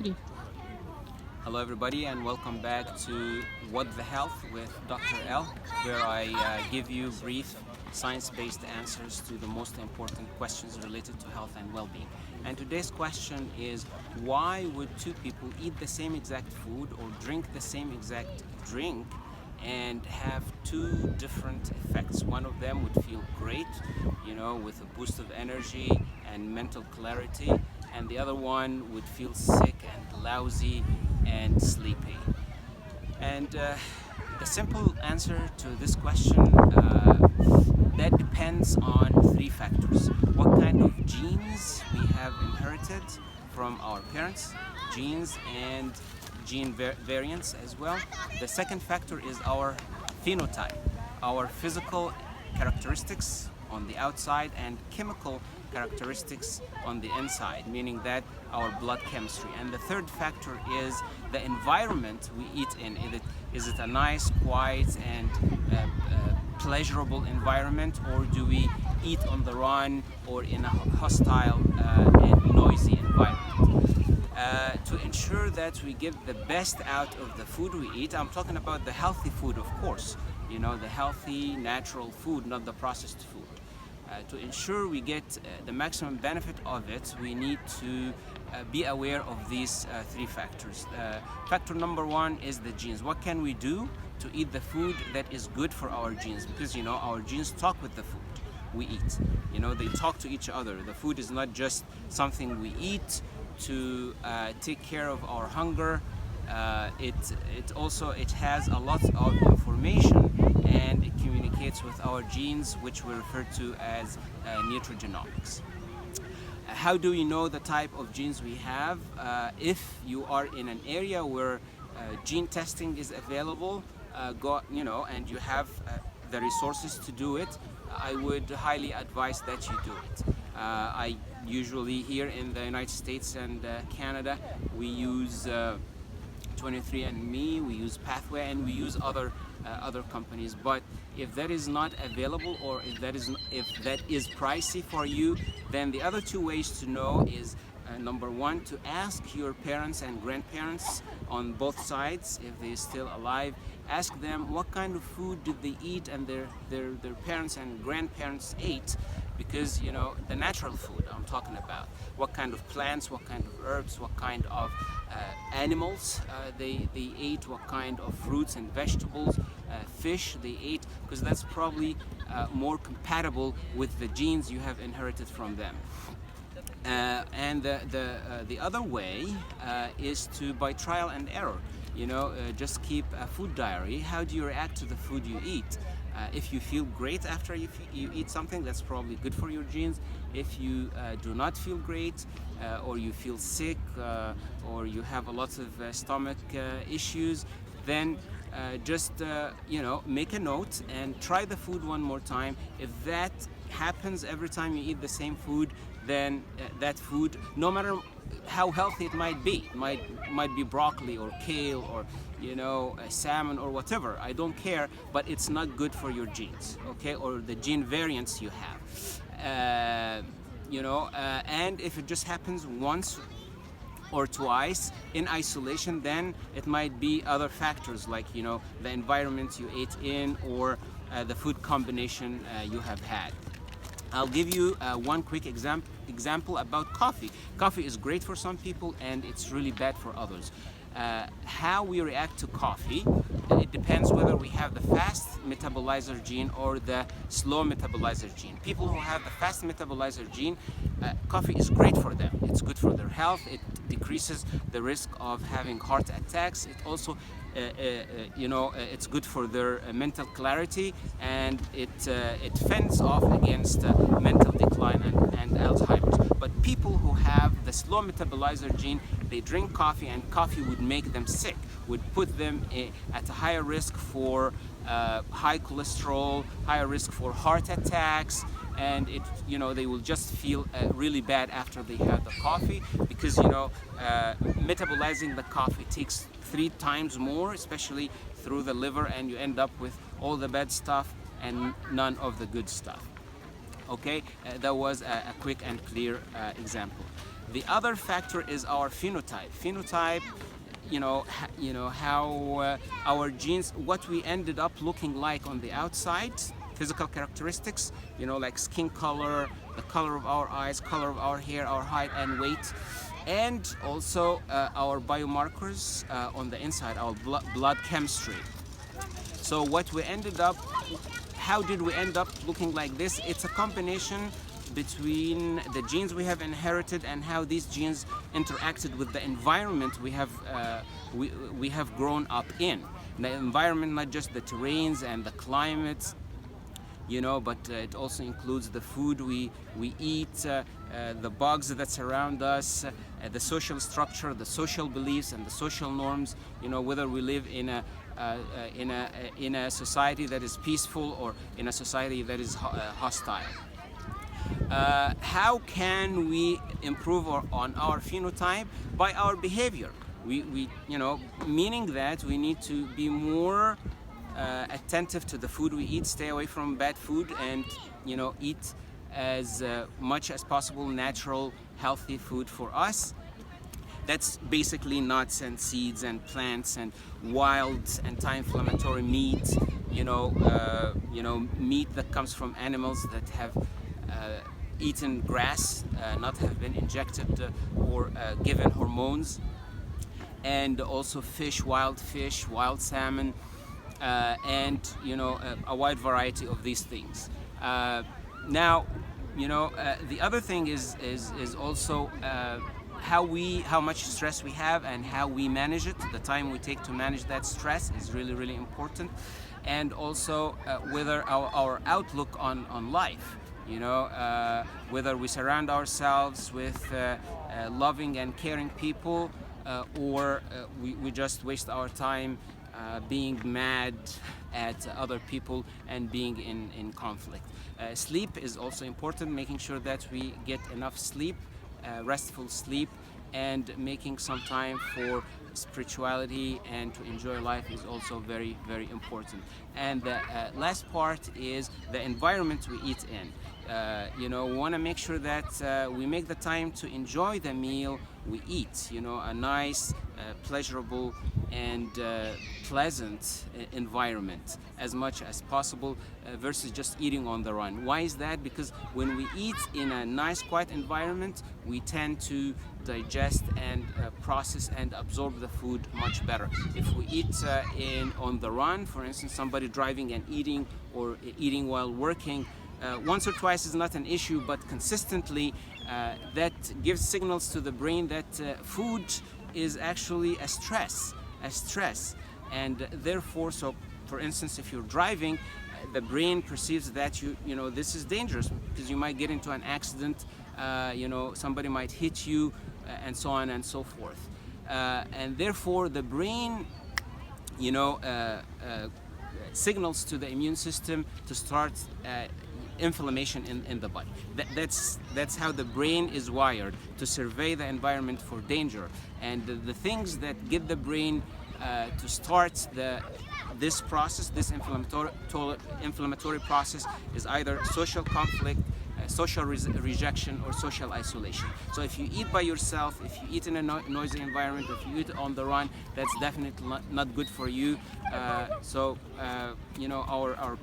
Three. Hello everybody and welcome back to What the Health with Dr. L, where I give you brief science-based answers to the most important questions related to health and well-being. And today's question is, why would two people eat the same exact food or drink the same exact drink and have two different effects? One of them would feel great, with a boost of energy and mental clarity, and the other one would feel sick and lousy and sleepy. And the simple answer to this question, that depends on three factors. What kind of genes we have inherited from our parents, genes and gene variants as well. The second factor is our phenotype, our physical characteristics on the outside and chemical characteristics on the inside, meaning that our blood chemistry. And the third factor is the environment we eat in. Is it a nice, quiet, and pleasurable environment, or do we eat on the run or in a hostile and noisy environment? To ensure that we get the best out of the food we eat, I'm talking about the healthy food, of course, the healthy, natural food, not the processed food. To ensure we get the maximum benefit of it, we need to be aware of these three factors. Factor number one is the genes. What can we do to eat the food that is good for our genes? Because our genes talk with the food we eat. They talk to each other. The food is not just something we eat to take care of our hunger. It has a lot of information, and it communicates with our genes, which we refer to as nutrigenomics. How do we know the type of genes we have? If you are in an area where gene testing is available, and you have the resources to do it, I would highly advise that you do it. I usually, here in the United States and Canada, we use 23andMe, we use Pathway, and we use other companies. But if that is not available, or if that is pricey for you, then the other two ways to know is number one, to ask your parents and grandparents on both sides, if they're still alive. Ask them what kind of food did they eat and their parents and grandparents ate, because the natural food I'm talking about, what kind of plants, what kind of herbs, what kind of animals they ate, what kind of fruits and vegetables, fish they ate, because that's probably more compatible with the genes you have inherited from them. And the other way is to, by trial and error, just keep a food diary. How do you react to the food you eat? If you feel great after you eat something, that's probably good for your genes. If you do not feel great, or you feel sick, or you have a lot of stomach issues, then just make a note and try the food one more time. If that happens every time you eat the same food, then that food, no matter how healthy it might be, might be broccoli or kale or salmon or whatever, I don't care, but it's not good for your genes, okay, or the gene variants you have. And if it just happens once or twice in isolation, then it might be other factors like the environment you ate in, or the food combination you have had. I'll give you one quick example about coffee. Coffee is great for some people and it's really bad for others. How we react to coffee, it depends whether we have the fast metabolizer gene or the slow metabolizer gene. People who have the fast metabolizer gene, coffee is great for them. It's good for their health. It decreases the risk of having heart attacks. It also it's good for their mental clarity, and it fends off against mental decline and Alzheimer's. But people who have the slow metabolizer gene, they drink coffee, and coffee would make them sick, would put them at a higher risk for high cholesterol, higher risk for heart attacks, and they will just feel really bad after they have the coffee, because metabolizing the coffee takes 3 times more, especially through the liver, and you end up with all the bad stuff and none of the good stuff. Okay, that was a quick and clear example. The other factor is our phenotype. Phenotype, how our genes, what we ended up looking like on the outside, physical characteristics, like skin color, the color of our eyes, color of our hair, our height and weight, and also our biomarkers on the inside, our blood chemistry. So how did we end up looking like this? It's a combination between the genes we have inherited and how these genes interacted with the environment we have grown up in. The environment, not just the terrains and the climates, but it also includes the food we eat, the bugs that surround us, the social structure, the social beliefs, and the social norms. Whether we live in a society that is peaceful or in a society that is hostile. How can we improve on our phenotype? By our behavior. Meaning that we need to be more attentive to the food we eat, stay away from bad food, and eat as much as possible natural, healthy food for us. That's basically nuts and seeds and plants and wild anti-inflammatory meat. Meat that comes from animals that have eaten grass, not have been injected or given hormones, and also wild fish, wild salmon, and a wide variety of these things. Now, the other thing is also how much stress we have and how we manage it. The time we take to manage that stress is really, really important, and also whether our outlook on life. Whether we surround ourselves with loving and caring people, or we just waste our time being mad at other people and being in conflict. Sleep is also important, making sure that we get enough sleep, restful sleep, and making some time for spirituality and to enjoy life is also very, very important. And the last part is the environment we eat in. We want to make sure that we make the time to enjoy the meal we eat, a nice, pleasurable and pleasant environment as much as possible versus just eating on the run. Why is that? Because when we eat in a nice, quiet environment, we tend to digest and process and absorb the food much better. If we eat on the run, for instance, somebody driving and eating, or eating while working, once or twice is not an issue, but consistently that gives signals to the brain that food is actually a stress, and therefore, so for instance, if you're driving, the brain perceives that this is dangerous because you might get into an accident, somebody might hit you, and so on and so forth, and therefore the brain signals to the immune system to start inflammation in the body. That's how the brain is wired, to survey the environment for danger. And the things that get the brain to start this process, this inflammatory process, is either social conflict, social rejection, or social isolation. So if you eat by yourself, if you eat in a noisy environment, if you eat on the run, that's definitely not good for you. Our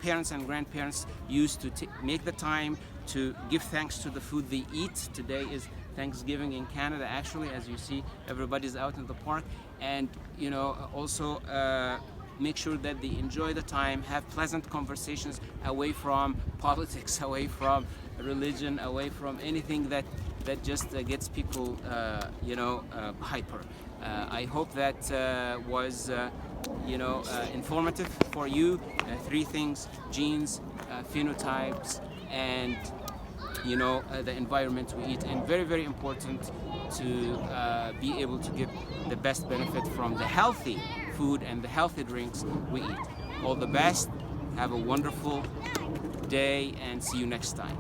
parents and grandparents used to make the time to give thanks to the food they eat. Today is Thanksgiving in Canada, actually, as you see, everybody's out in the park, and also make sure that they enjoy the time, have pleasant conversations away from politics, away from religion, away from anything that just gets people hyper. I hope that was informative for you. 3 things: genes, phenotypes, and the environment we eat, and very, very important to be able to get the best benefit from the healthy food and the healthy drinks we eat. All the best, have a wonderful day, and see you next time.